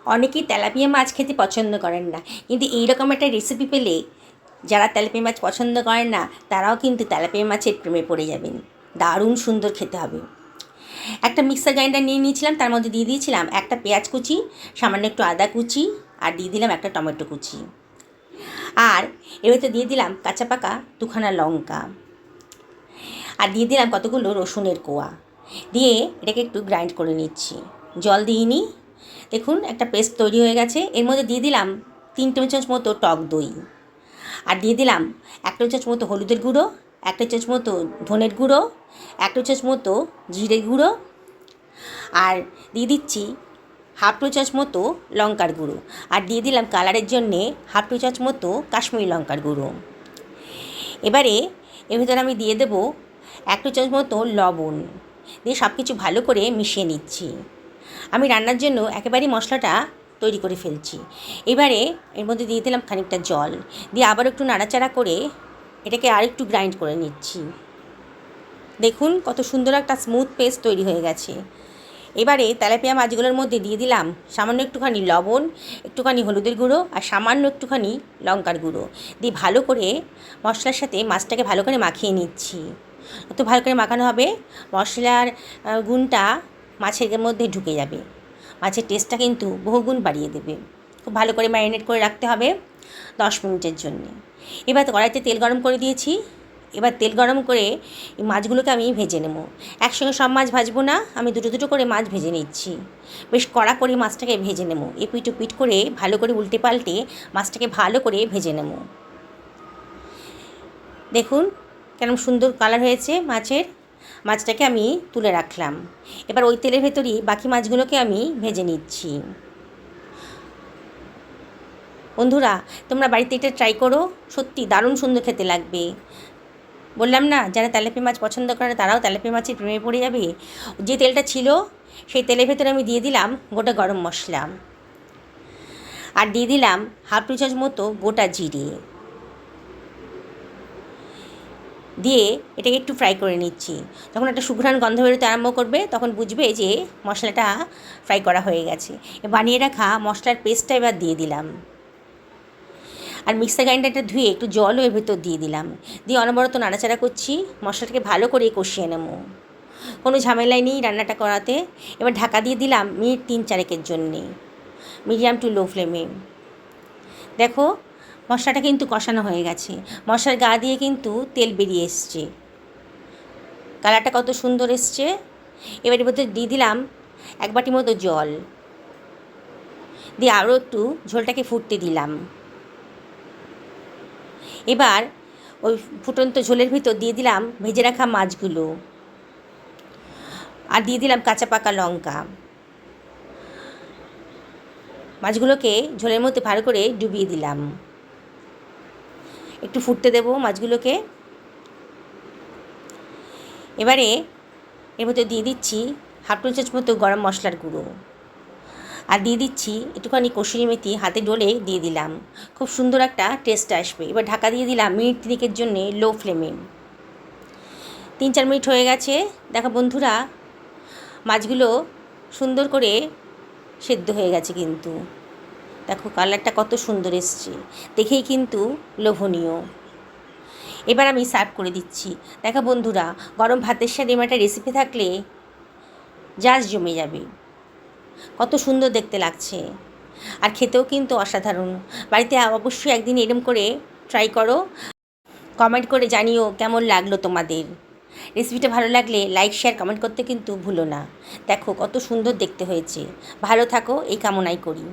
অনেকেই তেলাপিয়া মাছ খেতে পছন্দ করেন না, কিন্তু এইরকম একটা রেসিপি পেলে যারা তেলাপিয়া মাছ পছন্দ করেন না তারাও কিন্তু তেলাপিয়া মাছের প্রেমে পড়ে যাবেন। দারুণ সুন্দর খেতে হবে। একটা মিক্সার গ্রাইন্ডার নিয়ে নিয়েছিলাম, তার মধ্যে দিয়ে দিয়েছিলাম একটা পেঁয়াজ কুচি, সামান্য একটু আদা কুচি, আর দিয়ে দিলাম একটা টমেটো কুচি, আর এর ভেতরে দিয়ে দিলাম কাঁচা পাকা দুখানা লঙ্কা, আর দিয়ে দিলাম কতগুলো রসুনের কোয়া। দিয়ে এটাকে একটু গ্রাইন্ড করে নিচ্ছি, জল দিইনি। দেখুন একটা পেস্ট তৈরি হয়ে গেছে। এর মধ্যে দিয়ে দিলাম 3 টেবিল চামচ মতো টক দই, আর দিয়ে দিলাম 1 টেবিল চামচ মতো হলুদের গুঁড়ো, 1 টেবিল চামচ মতো ধনের গুঁড়ো, 1 টেবিল চামচ মতো জিরে গুঁড়ো, আর দিয়ে দিচ্ছি 1/2 টেবিল চামচ মতো লঙ্কার গুঁড়ো, আর দিয়ে দিলাম কালারের জন্যে 1/2 টেবিল চামচ মতো কাশ্মীরি লঙ্কার গুঁড়ো। এবারে এর ভিতরে আমি দিয়ে দেবো 1 টেবিল চামচ মতো লবণ, দিয়ে সব কিছু ভালো করে মিশিয়ে নিচ্ছি। আমি রান্নার জন্য একেবারেই মশলাটা তৈরি করে ফেলছি। এবারে এর মধ্যে দিয়ে দিলাম খানিকটা জল, দিয়ে আবার একটু নাড়াচাড়া করে এটাকে আরেকটু গ্রাইন্ড করে নিচ্ছি। দেখুন কত সুন্দর একটা স্মুথ পেস্ট তৈরি হয়ে গেছে। এবারে তেলাপিয়া মাছগুলোর মধ্যে দিয়ে দিলাম সামান্য একটুখানি লবণ, একটুখানি হলুদের গুঁড়ো, আর সামান্য একটুখানি লঙ্কার গুঁড়ো, দিয়ে ভালো করে মশলার সাথে মাছটাকে ভালো করে মাখিয়ে নিচ্ছি। অত ভালো করে মাখানো হবে, মশলার গুণটা মাছের মধ্যে ঢুকে যাবে, মাছের টেস্টটা কিন্তু বহুগুণ বাড়িয়ে দেবে। খুব ভালো করে ম্যারিনেট করে রাখতে হবে 10 মিনিটের জন্য। এবার কড়াইতে তেল গরম করে দিয়েছি। এবার তেল গরম করে এই মাছগুলোকে আমি ভেজে নেব। একসঙ্গে সব মাছ ভাজবো না, আমি দুটো দুটো করে মাছ ভেজে নিচ্ছি। বেশ কড়া করে মাছটাকে ভেজে নেব, এপিট ওপিট করে ভালো করে উল্টে পাল্টে মাছটাকে ভালো করে ভেজে নেব। দেখুন কেমন সুন্দর কালার হয়েছে মাছের। মাছটাকে আমি তুলে রাখলাম। এবার ওই তেলের ভেতরই বাকি মাছগুলোকে আমি ভেজে নিচ্ছি। বন্ধুরা, তোমরা বাড়িতে এটা ট্রাই করো, সত্যি দারুণ সুন্দর খেতে লাগবে। বললাম না, যারা তেলাপিয়া মাছ পছন্দ করে তারাও তেলাপিয়া মাছের প্রেমে পড়ে যাবে। যে তেলটা ছিল সেই তেলের ভেতরে আমি দিয়ে দিলাম গোটা গরম মশলা, আর দিয়ে দিলাম 1/2 টেবিল চামচ মতো গোটা জিরে, দিয়ে এটাকে একটু ফ্রাই করে নিচ্ছি। যখন একটা সুঘ্রাণ গন্ধ বেরোতে আরম্ভ করবে তখন বুঝবে যে মশলাটা ফ্রাই করা হয়ে গেছে। বানিয়ে রাখা মশলার পেস্টটা এবার দিয়ে দিলাম, আর মিক্সার গ্রাইন্ডারটা ধুয়ে একটু জলও এর ভেতর দিয়ে দিলাম, দিয়ে অনবরত নাড়াচাড়া করছি। মশলাটাকে ভালো করে কষিয়ে নেব, কোনো ঝামেলাই নেই রান্নাটা করাতে। এবার ঢাকা দিয়ে দিলাম মিনিট 3-4 জন্যে, মিডিয়াম টু লো ফ্লেমে। দেখো মশলাটা কিন্তু কষানো হয়ে গেছে, মশলার গা দিয়ে কিন্তু তেল বেরিয়ে এসছে, কালারটা কত সুন্দর এসছে। এবার এর মধ্যে দিয়ে দিলাম 1 বাটি মতো জল, দিয়ে আরও একটু ঝোলটাকে ফুটতে দিলাম। এবার ওই ফুটন্ত ঝোলের ভিতর দিয়ে দিলাম ভেজে রাখা মাছগুলো, আর দিয়ে দিলাম কাঁচা পাকা লঙ্কা। মাছগুলোকে ঝোলের মধ্যে ভালো করে ডুবিয়ে দিলাম, একটু ফুটতে দেব মাছগুলোকে। এবারে এর মধ্যে দিয়ে দিচ্ছি 1/2 টেবিল চামচ মতো গরম মশলার গুঁড়ো, আর দিয়ে দিচ্ছি একটুখানি কসুরি মেথি হাতে ডলে দিয়ে দিলাম, খুব সুন্দর একটা টেস্ট আসবে। এবার ঢাকা দিয়ে দিলাম মিনিট 3 জন্যে লো ফ্লেমে। 3-4 মিনিট হয়ে গেছে। দেখো বন্ধুরা, মাছগুলো সুন্দর করে সেদ্ধ হয়ে গেছে কিন্তু। দেখো কালারটা কত সুন্দর এসছে, দেখেই কিন্তু লোভনীয়। এবার আমি সার্ভ করে দিচ্ছি। দেখো বন্ধুরা, গরম ভাতের সাথে একটা রেসিপি থাকলে জাস্ট জমে যাবে। কত সুন্দর দেখতে লাগছে, আর খেতেও কিন্তু অসাধারণ। বাড়িতে অবশ্যই একদিন এরম করে ট্রাই করো, কমেন্ট করে জানিও কেমন লাগলো তোমাদের। রেসিপিটা ভালো লাগলে লাইক শেয়ার কমেন্ট করতে কিন্তু ভুলো না। দেখো কত সুন্দর দেখতে হয়েছে। ভালো থাকো এই কামনাই করি।